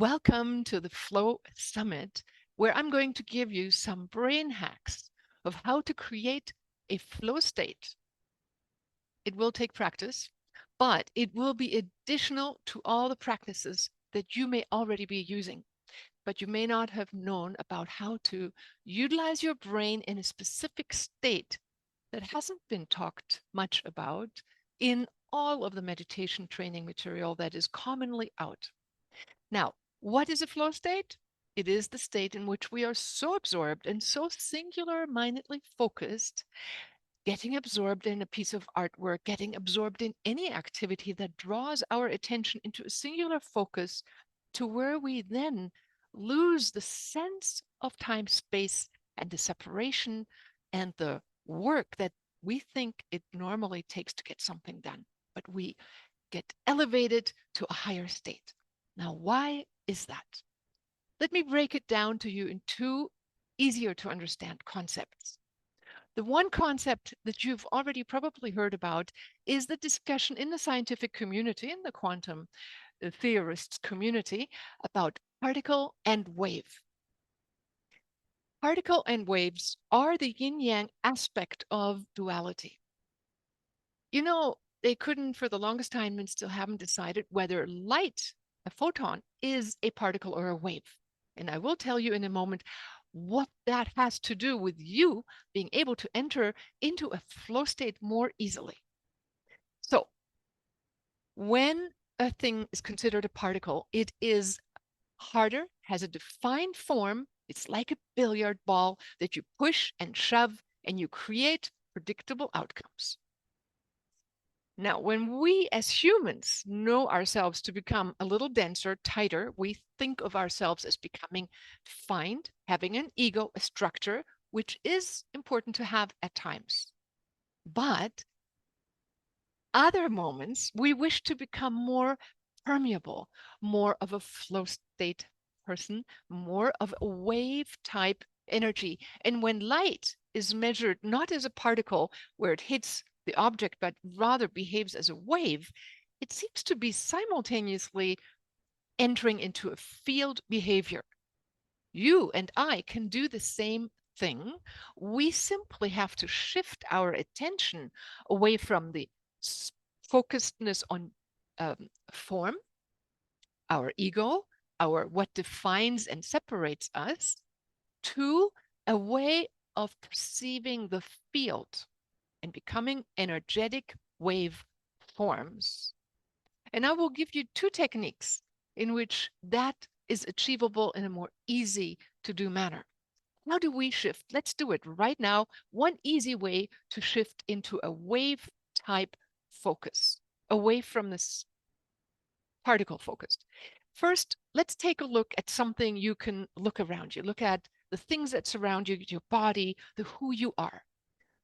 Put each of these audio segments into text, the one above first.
Welcome to the Flow Summit, where I'm going to give you some brain hacks of how to create a flow state. It will take practice, but it will be additional to all the practices that you may already be using, but you may not have known about how to utilize your brain in a specific state that hasn't been talked much about in all of the meditation training material that is commonly out. Now, what is a flow state? It is the state in which we are so absorbed and so singular-mindedly focused, getting absorbed in a piece of artwork, getting absorbed in any activity that draws our attention into a singular focus to where we then lose the sense of time, space, and the separation and the work that we think it normally takes to get something done. But we get elevated to a higher state. Now, why is that? Let me break it down to you in two easier to understand concepts. The one concept that you've already probably heard about is the discussion in the scientific community, in the quantum theorists community, about particle and wave. Particle and waves are the yin-yang aspect of duality. You know, they couldn't for the longest time and still haven't decided whether light, a photon, is a particle or a wave. And I will tell you in a moment what that has to do with you being able to enter into a flow state more easily. So when a thing is considered a particle, it is harder, has a defined form. It's like a billiard ball that you push and shove and you create predictable outcomes. Now, when we as humans know ourselves to become a little denser, tighter, we think of ourselves as becoming defined, having an ego, a structure, which is important to have at times. But other moments, we wish to become more permeable, more of a flow state person, more of a wave type energy. And when light is measured not as a particle where it hits the object, but rather behaves as a wave, it seems to be simultaneously entering into a field behavior. You and I can do the same thing. We simply have to shift our attention away from the focusedness on form, our ego, our what defines and separates us, to a way of perceiving the field and becoming energetic wave forms. And I will give you two techniques in which that is achievable in a more easy to do manner. How do we shift? Let's do it right now. One easy way to shift into a wave type focus, away from this particle focused. First, let's take a look at something you can look around you. Look at the things that surround you, your body, the who you are,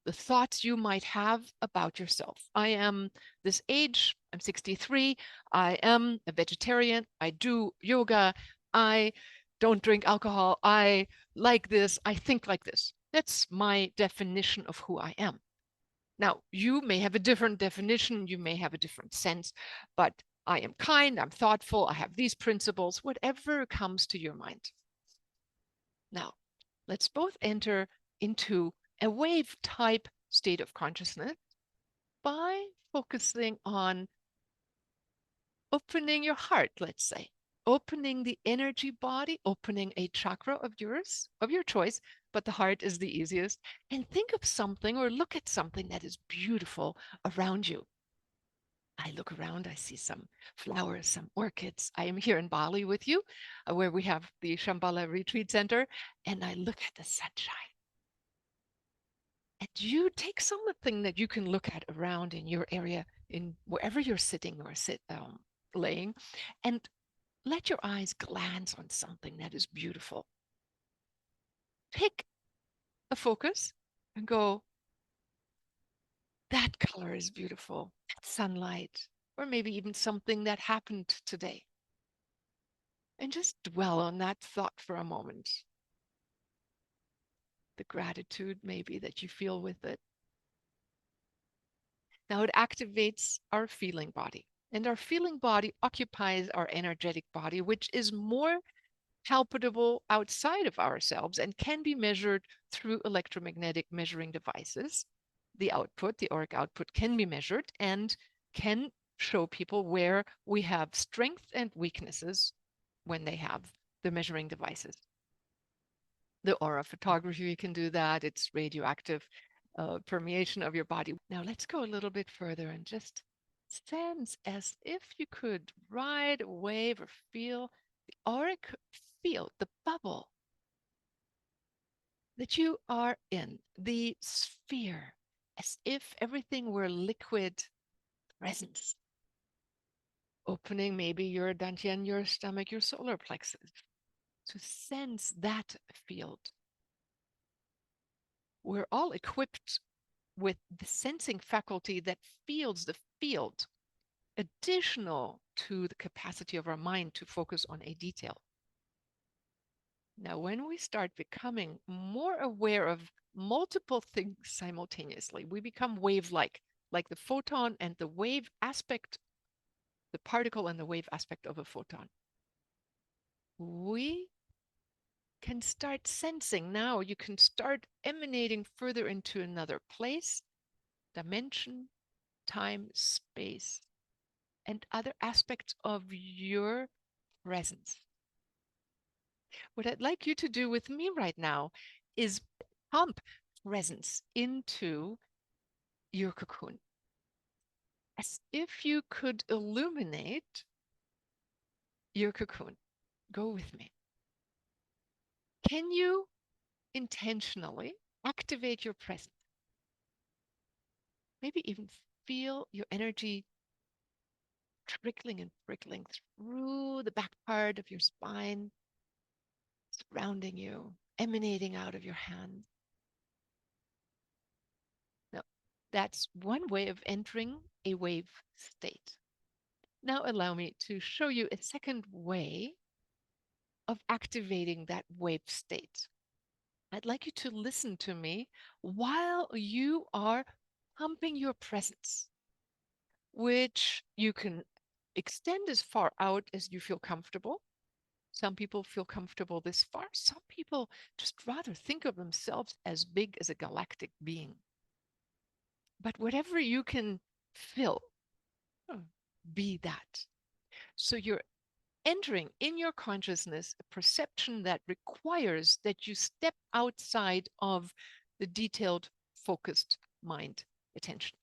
the thoughts you might have about yourself. I am this age, I'm 63, I am a vegetarian, I do yoga, I don't drink alcohol, I like this, I think like this. That's my definition of who I am. Now, you may have a different definition, you may have a different sense, but I am kind, I'm thoughtful, I have these principles, whatever comes to your mind. Now, let's both enter into a wave type state of consciousness by focusing on opening your heart, let's say, opening the energy body, opening a chakra of yours, of your choice, but the heart is the easiest. And think of something or look at something that is beautiful around you. I look around, I see some flowers, some orchids. I am here in Bali with you, where we have the Shambhala Retreat Center, and I look at the sunshine. And you take something that you can look at around in your area, in wherever you're sitting or laying, and let your eyes glance on something that is beautiful. Pick a focus and go, that color is beautiful, that sunlight, or maybe even something that happened today. And just dwell on that thought for a moment. The gratitude maybe that you feel with it. Now it activates our feeling body. And our feeling body occupies our energetic body, which is more palpable outside of ourselves and can be measured through electromagnetic measuring devices. The output, the auric output, can be measured and can show people where we have strength and weaknesses when they have the measuring devices. The aura photography can do that. It's radioactive permeation of your body. Now let's go a little bit further and just sense as if you could ride a wave or feel the auric field, the bubble that you are in, the sphere, as if everything were liquid presence. Opening maybe your dantian, your stomach, your solar plexus, to sense that field. We're all equipped with the sensing faculty that feels the field, additional to the capacity of our mind to focus on a detail. Now, when we start becoming more aware of multiple things simultaneously, we become wave-like, like the photon and the wave aspect, the particle and the wave aspect of a photon. We can start sensing now, you can start emanating further into another place, dimension, time, space, and other aspects of your presence. What I'd like you to do with me right now is pump presence into your cocoon, as if you could illuminate your cocoon. Go with me. Can you intentionally activate your presence? Maybe even feel your energy trickling and prickling through the back part of your spine, surrounding you, emanating out of your hands. Now, that's one way of entering a wave state. Now, allow me to show you a second way of activating that wave state. I'd like you to listen to me while you are pumping your presence, which you can extend as far out as you feel comfortable. Some people feel comfortable this far. Some people just rather think of themselves as big as a galactic being. But whatever you can fill, be that. So you're entering in your consciousness a perception that requires that you step outside of the detailed, focused mind attention.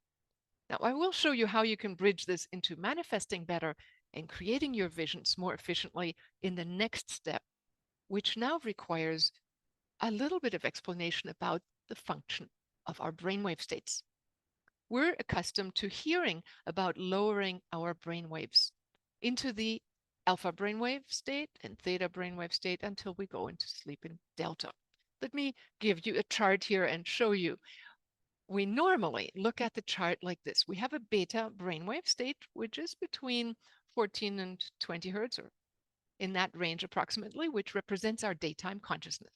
Now, I will show you how you can bridge this into manifesting better and creating your visions more efficiently in the next step, which now requires a little bit of explanation about the function of our brainwave states. We're accustomed to hearing about lowering our brainwaves into the alpha brainwave state and theta brainwave state until we go into sleep in delta. Let me give you a chart here and show you. We normally look at the chart like this. We have a beta brainwave state, which is between 14 and 20 hertz, or in that range approximately, which represents our daytime consciousness.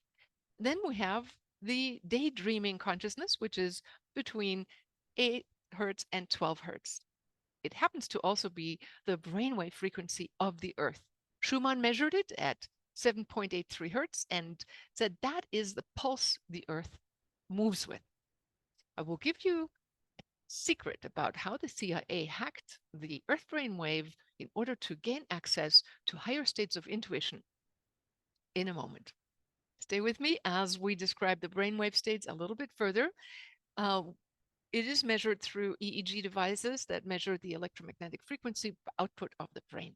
Then we have the daydreaming consciousness, which is between 8 hertz and 12 hertz. It happens to also be the brainwave frequency of the Earth. Schumann measured it at 7.83 hertz and said that is the pulse the Earth moves with. I will give you a secret about how the CIA hacked the Earth brainwave in order to gain access to higher states of intuition in a moment. Stay with me as we describe the brainwave states a little bit further. It is measured through EEG devices that measure the electromagnetic frequency output of the brain.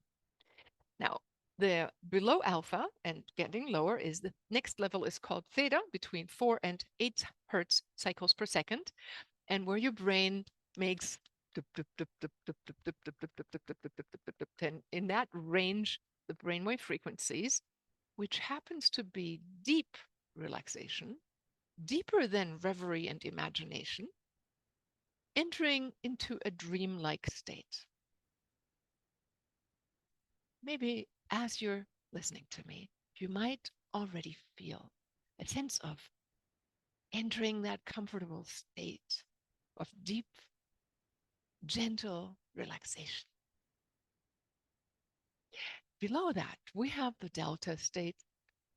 Now, the below alpha and getting lower is the next level is called theta, between 4 and 8 hertz cycles per second, and where your brain makes in that range, the brainwave frequencies, which happens to be deep relaxation, deeper than reverie and imagination, entering into a dreamlike state. Maybe as you're listening to me, you might already feel a sense of entering that comfortable state of deep, gentle relaxation. Below that, we have the delta state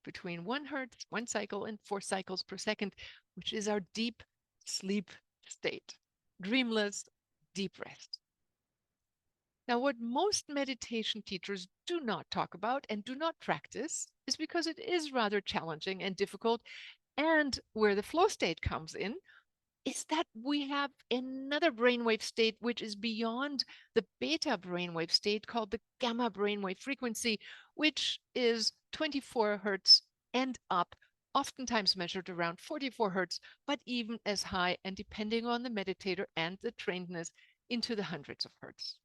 between 1 hertz, 1 cycle, and 4 cycles per second, which is our deep sleep state, dreamless, deep rest. Now, what most meditation teachers do not talk about and do not practice is because it is rather challenging and difficult, and where the flow state comes in is that we have another brainwave state which is beyond the beta brainwave state called the gamma brainwave frequency, which is 24 hertz and up, oftentimes measured around 44 hertz, but even as high, and depending on the meditator and the trainedness, into the hundreds of hertz.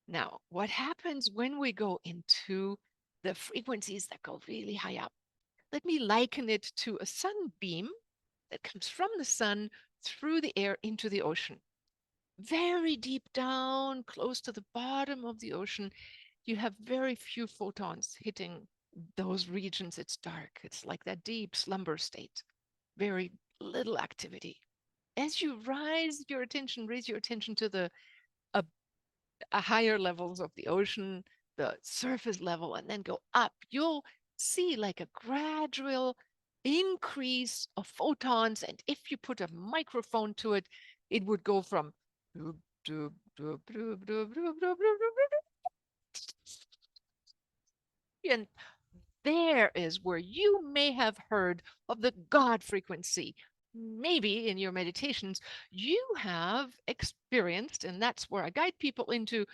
Now, what happens when we go into the frequencies that go really high up? Let me liken it to a sunbeam that comes from the sun through the air into the ocean. Very deep down, close to the bottom of the ocean, you have very few photons hitting those regions. It's dark. It's like that deep slumber state. Very little activity. As you raise your attention to the uh, higher levels of the ocean, the surface level, and then go up, you'll see like a gradual increase of photons. And if you put a microphone to it, it would go from and there is where you may have heard of the God frequency. Maybe in your meditations, you have experienced, and that's where I guide people into,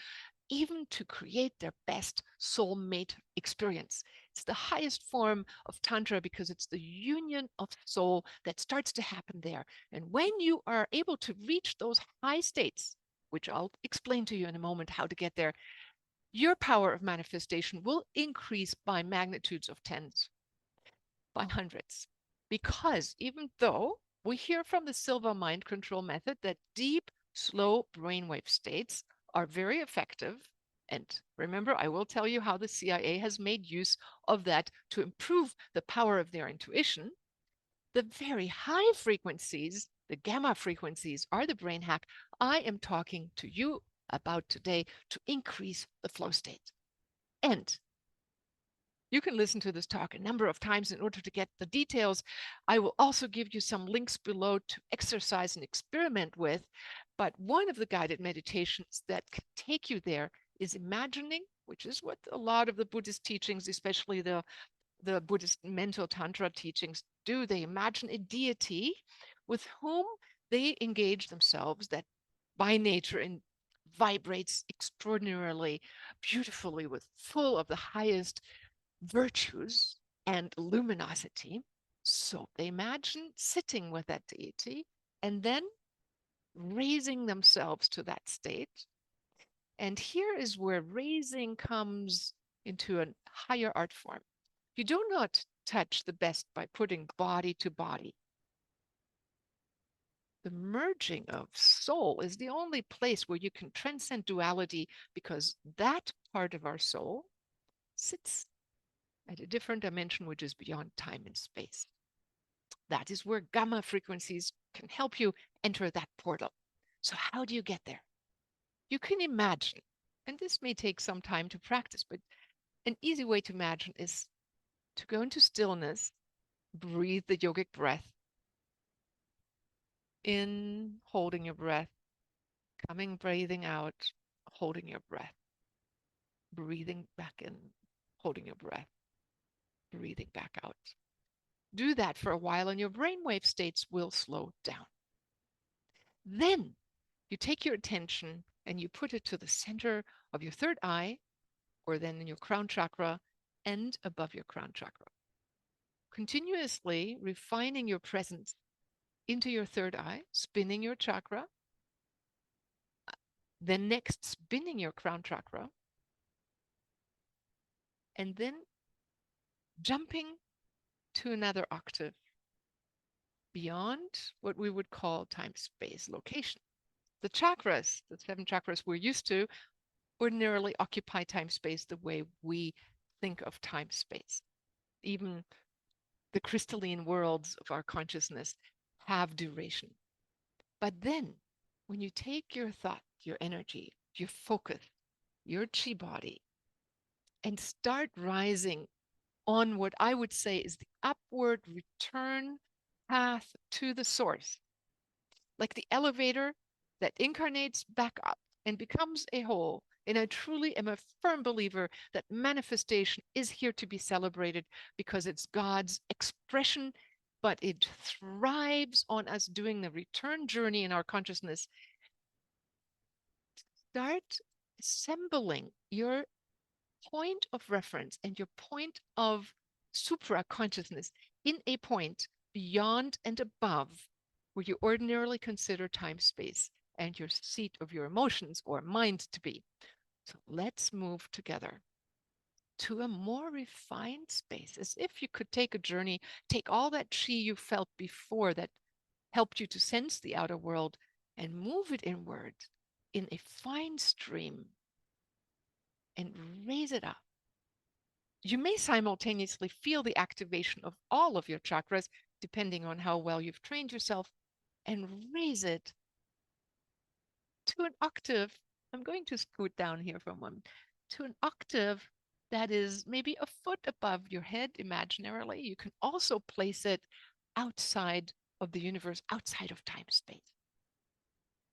even to create their best soulmate experience. It's the highest form of Tantra because it's the union of soul that starts to happen there. And when you are able to reach those high states, which I'll explain to you in a moment how to get there, your power of manifestation will increase by magnitudes of tens, by hundreds. Because even though we hear from the Silva mind control method that deep, slow brainwave states are very effective, and remember, I will tell you how the CIA has made use of that to improve the power of their intuition. The very high frequencies, the gamma frequencies, are the brain hack I am talking to you about today to increase the flow state. And you can listen to this talk a number of times in order to get the details. I will also give you some links below to exercise and experiment with. But one of the guided meditations that can take you there is imagining, which is what a lot of the Buddhist teachings, especially the Buddhist mental tantra teachings, do. They imagine a deity with whom they engage themselves that by nature and vibrates extraordinarily beautifully with full of the highest virtues and luminosity. So they imagine sitting with that deity and then raising themselves to that state. And here is where raising comes into a higher art form. You do not touch the best by putting body to body. The merging of soul is the only place where you can transcend duality, because that part of our soul sits at a different dimension which is beyond time and space. That is where gamma frequencies can help you enter that portal. So, how do you get there? You can imagine, and this may take some time to practice, but an easy way to imagine is to go into stillness, breathe the yogic breath in, holding your breath, coming, breathing out, holding your breath, breathing back in, holding your breath, breathing back out. Do that for a while and your brainwave states will slow down. Then you take your attention and you put it to the center of your third eye, or then in your crown chakra and above your crown chakra. Continuously refining your presence into your third eye, spinning your chakra, then next spinning your crown chakra, and then jumping to another octave beyond what we would call time, space, location. The chakras, the 7 chakras we're used to, ordinarily occupy time, space the way we think of time, space. Even the crystalline worlds of our consciousness have duration. But then, when you take your thought, your energy, your focus, your chi body, and start rising on what I would say is the upward return path to the source, like the elevator that incarnates back up and becomes a whole. And I truly am a firm believer that manifestation is here to be celebrated because it's God's expression, but it thrives on us doing the return journey in our consciousness. Start assembling your point of reference and your point of supra consciousness in a point beyond and above where you ordinarily consider time, space, and your seat of your emotions or mind to be. So let's move together to a more refined space, as if you could take a journey, take all that chi you felt before that helped you to sense the outer world and move it inward in a fine stream and raise it up. You may simultaneously feel the activation of all of your chakras, depending on how well you've trained yourself, and raise it to an octave. I'm going to scoot down here from one to an octave that is maybe a foot above your head imaginarily. You can also place it outside of the universe, outside of time space.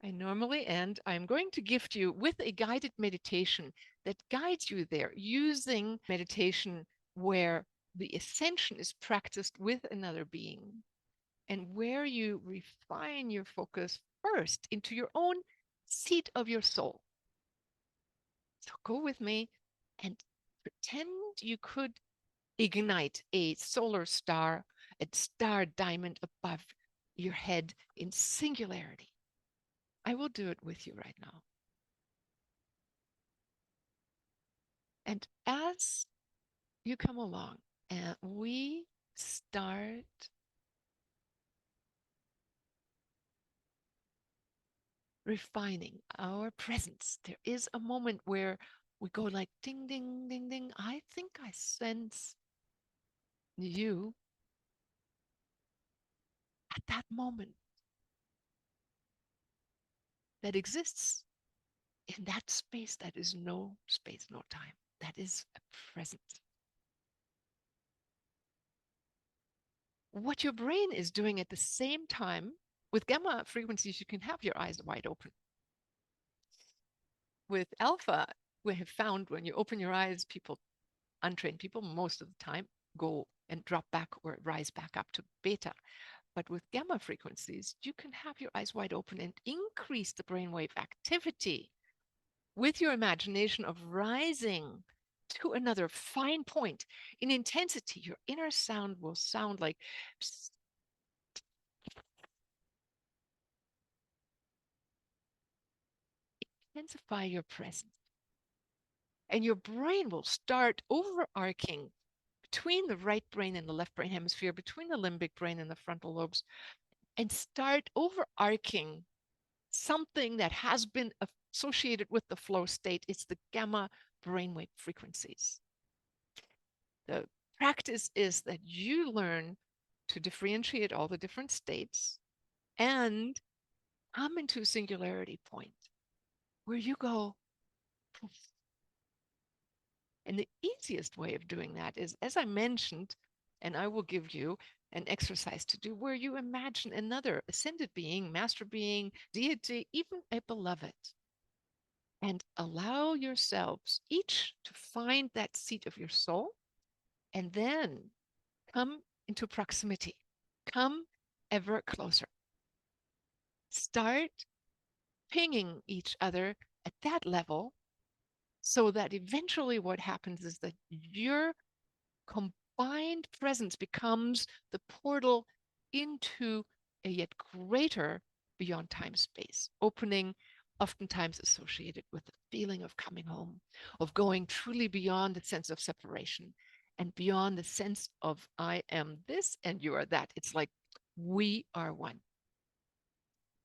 I normally end, I'm going to gift you with a guided meditation that guides you there using meditation where the ascension is practiced with another being and where you refine your focus first into your own seat of your soul. So go with me and pretend you could ignite a solar star, a star diamond above your head in singularity. I will do it with you right now. And as you come along and we start refining our presence, there is a moment where we go like ding, ding, ding, ding. I think I sense you at that moment that exists in that space that is no space, no time. That is a presence. What your brain is doing at the same time, with gamma frequencies, you can have your eyes wide open. With alpha, we have found when you open your eyes, people, untrained people, most of the time go and drop back or rise back up to beta. But with gamma frequencies, you can have your eyes wide open and increase the brainwave activity with your imagination of rising to another fine point in intensity. Your inner sound will sound like psst. Intensify your presence. And your brain will start overarching between the right brain and the left brain hemisphere, between the limbic brain and the frontal lobes, and start overarching something that has been associated with the flow state. It's the gamma brainwave frequencies. The practice is that you learn to differentiate all the different states and come into a singularity point where you go poof. And the easiest way of doing that is, as I mentioned, and I will give you an exercise to do where you imagine another ascended being, master being, deity, even a beloved, and allow yourselves each to find that seat of your soul and then come into proximity, come ever closer. Start pinging each other at that level so that eventually what happens is that your combined presence becomes the portal into a yet greater beyond time space, opening, oftentimes associated with the feeling of coming home, of going truly beyond the sense of separation and beyond the sense of I am this and you are that. It's like we are one.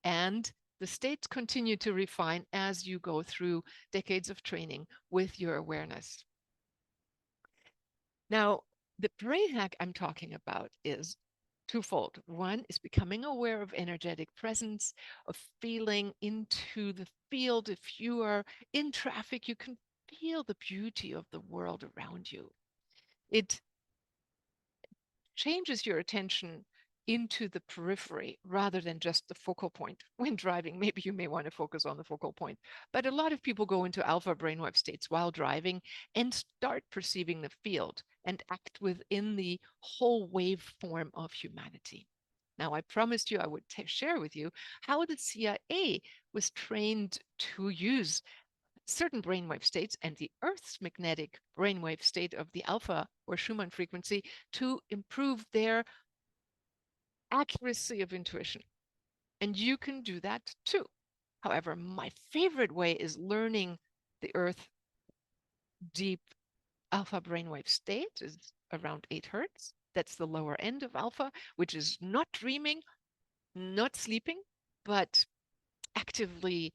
And the states continue to refine as you go through decades of training with your awareness. Now, the brain hack I'm talking about is twofold. One is becoming aware of energetic presence, of feeling into the field. If you are in traffic, you can feel the beauty of the world around you. It changes your attention into the periphery rather than just the focal point. When driving, maybe you may want to focus on the focal point. But a lot of people go into alpha brainwave states while driving and start perceiving the field and act within the whole waveform of humanity. Now, I promised you I would share with you how the CIA was trained to use certain brainwave states and the Earth's magnetic brainwave state of the alpha or Schumann frequency to improve their accuracy of intuition. And you can do that too. However, my favorite way is learning the Earth deep alpha brainwave state is around 8 hertz. That's the lower end of alpha, which is not dreaming, not sleeping, but actively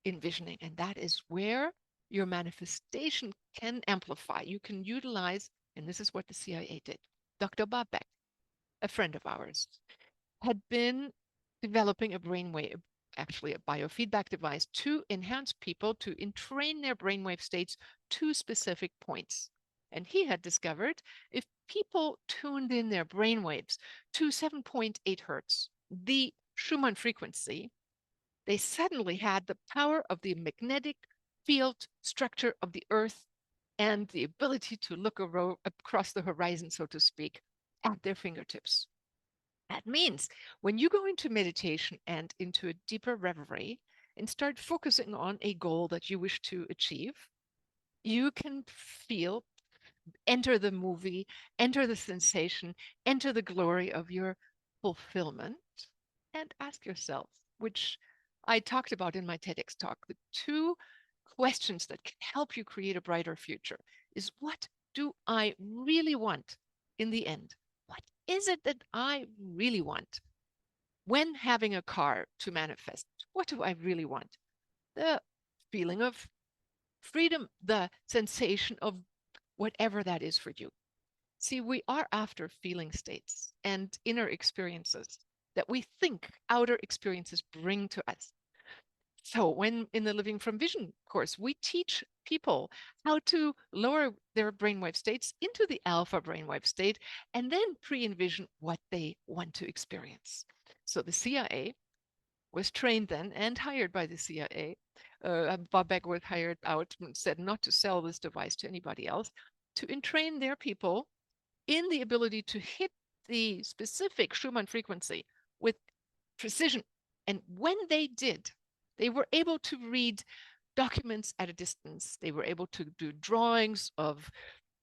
envisioning. And that is where your manifestation can amplify. You can utilize, and this is what the CIA did. Dr. Bob Beck, a friend of ours, had been developing a brainwave, actually a biofeedback device, to enhance people to entrain their brainwave states to specific points. And he had discovered if people tuned in their brainwaves to 7.8 hertz, the Schumann frequency, they suddenly had the power of the magnetic field structure of the Earth and the ability to look across the horizon, so to speak, at their fingertips. That means when you go into meditation and into a deeper reverie and start focusing on a goal that you wish to achieve, you can feel, enter the movie, enter the sensation, enter the glory of your fulfillment, and ask yourself, which I talked about in my TEDx talk, the two questions that can help you create a brighter future is, what do I really want in the end? What is it that I really want? When having a car to manifest, what do I really want? The feeling of freedom, the sensation of whatever that is for you. See, we are after feeling states and inner experiences that we think outer experiences bring to us. So, when in the Living from Vision course, we teach people how to lower their brainwave states into the alpha brainwave state and then pre envision what they want to experience. So, the CIA was trained then and hired by the CIA. Bob Beck was hired out and said not to sell this device to anybody else, to entrain their people in the ability to hit the specific Schumann frequency with precision. And when they did, they were able to read documents at a distance. They were able to do drawings of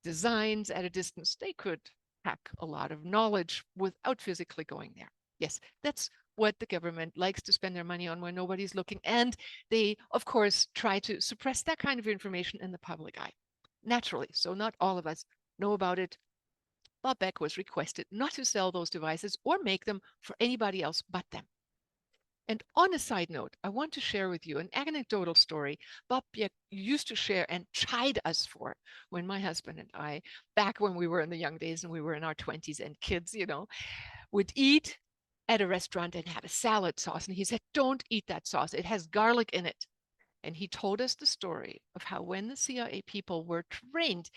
designs at a distance. They could hack a lot of knowledge without physically going there. Yes, that's what the government likes to spend their money on when nobody's looking. And they, of course, try to suppress that kind of information in the public eye. Naturally, so not all of us know about it. Bob Beck was requested not to sell those devices or make them for anybody else but them. And on a side note, I want to share with you an anecdotal story Bob Beck used to share and chide us for when my husband and I, back when we were in the young days and we were in our 20s and kids, would eat at a restaurant and have a salad sauce. And he said, "Don't eat that sauce. It has garlic in it." And he told us the story of how when the CIA people were trained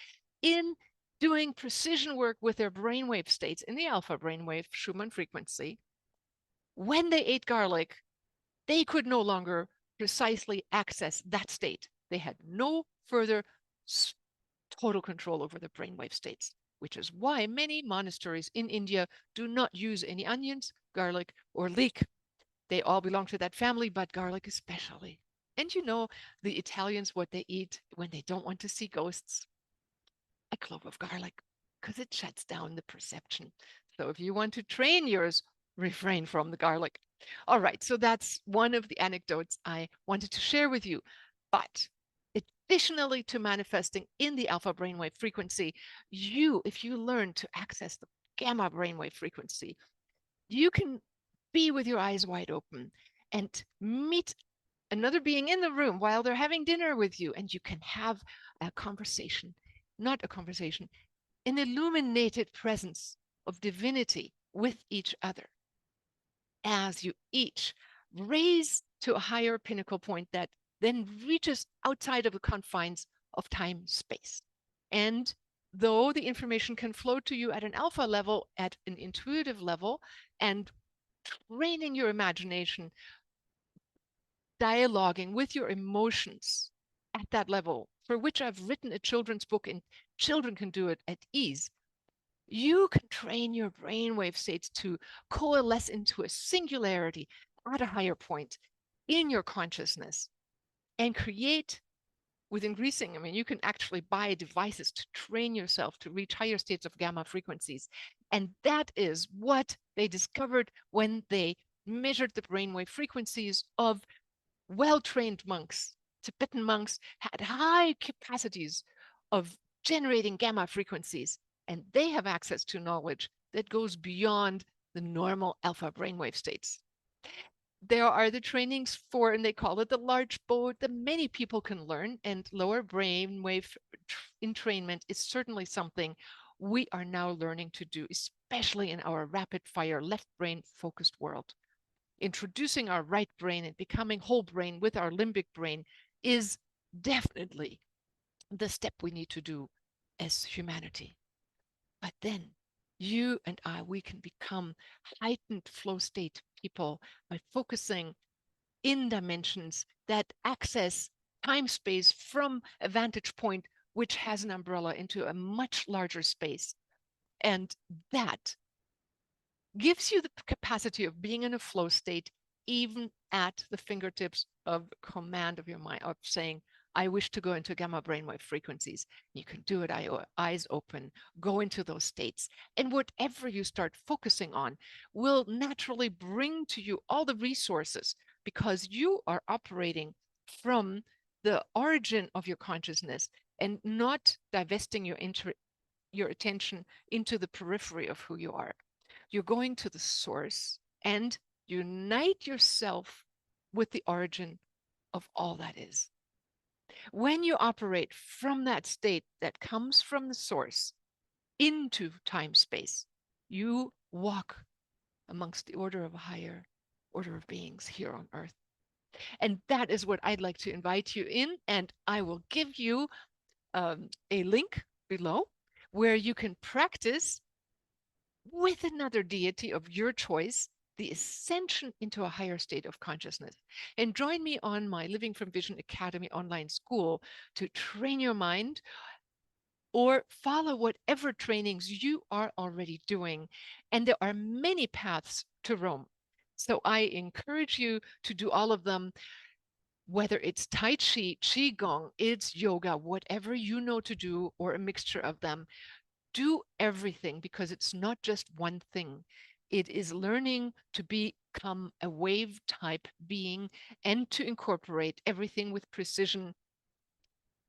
in doing precision work with their brainwave states in the alpha brainwave Schumann frequency, when they ate garlic, they could no longer precisely access that state. They had no further total control over the brainwave states, which is why many monasteries in India do not use any onions, garlic, or leek. They all belong to that family, but garlic especially. And the Italians, what they eat when they don't want to see ghosts? A clove of garlic, because it shuts down the perception. So if you want to train yours, refrain from the garlic. All right, so that's one of the anecdotes I wanted to share with you. But additionally to manifesting in the alpha brainwave frequency, if you learn to access the gamma brainwave frequency, you can be with your eyes wide open and meet another being in the room while they're having dinner with you, and you can have a conversation, not a conversation, an illuminated presence of divinity with each other as you each raise to a higher pinnacle point that then reaches outside of the confines of time space. And though the information can flow to you at an alpha level, at an intuitive level, and training your imagination, dialoguing with your emotions at that level, for which I've written a children's book, and children can do it at ease. You can train your brainwave states to coalesce into a singularity at a higher point in your consciousness and create with increasing. I mean, you can actually buy devices to train yourself to reach higher states of gamma frequencies. And that is what they discovered when they measured the brainwave frequencies of well-trained monks. Tibetan monks had high capacities of generating gamma frequencies, and they have access to knowledge that goes beyond the normal alpha brainwave states. There are the trainings for, and they call it the large boat, that many people can learn, and lower brainwave entrainment is certainly something we are now learning to do, especially in our rapid fire left brain focused world. Introducing our right brain and becoming whole brain with our limbic brain is definitely the step we need to do as humanity. But then you and I, we can become heightened flow state people by focusing in dimensions that access time space from a vantage point which has an umbrella into a much larger space. And that gives you the capacity of being in a flow state, even at the fingertips of command of your mind, of saying, I wish to go into gamma brainwave frequencies. You can do it, eyes open, go into those states. And whatever you start focusing on will naturally bring to you all the resources because you are operating from the origin of your consciousness and not divesting your attention into the periphery of who you are. You're going to the source and unite yourself with the origin of all that is. When you operate from that state that comes from the source into time space, you walk amongst the order of a higher order of beings here on earth. And that is what I'd like to invite you in. And I will give you a link below where you can practice with another deity of your choice the ascension into a higher state of consciousness. And join me on my Living from Vision Academy online school to train your mind or follow whatever trainings you are already doing. And there are many paths to Rome. So I encourage you to do all of them, whether it's Tai Chi, Qigong, it's yoga, whatever you know to do, or a mixture of them. Do everything because it's not just one thing. It is learning to become a wave type being and to incorporate everything with precision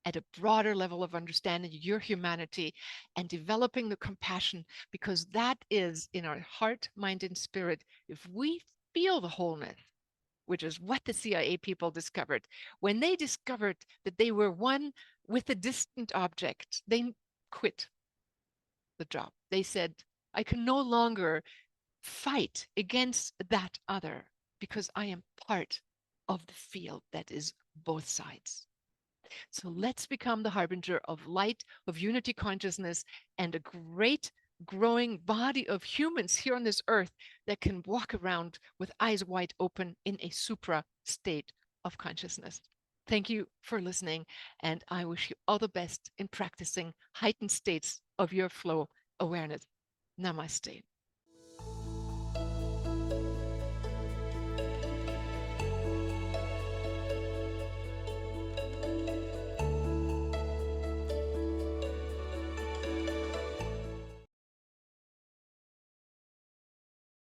at a broader level of understanding your humanity and developing the compassion, because that is in our heart, mind, and spirit. If we feel the wholeness, which is what the CIA people discovered, when they discovered that they were one with a distant object, they quit the job. They said, I can no longer fight against that other because I am part of the field that is both sides. So let's become the harbinger of light, of unity consciousness, and a great growing body of humans here on this earth that can walk around with eyes wide open in a supra state of consciousness. Thank you for listening, and I wish you all the best in practicing heightened states of your flow awareness. Namaste.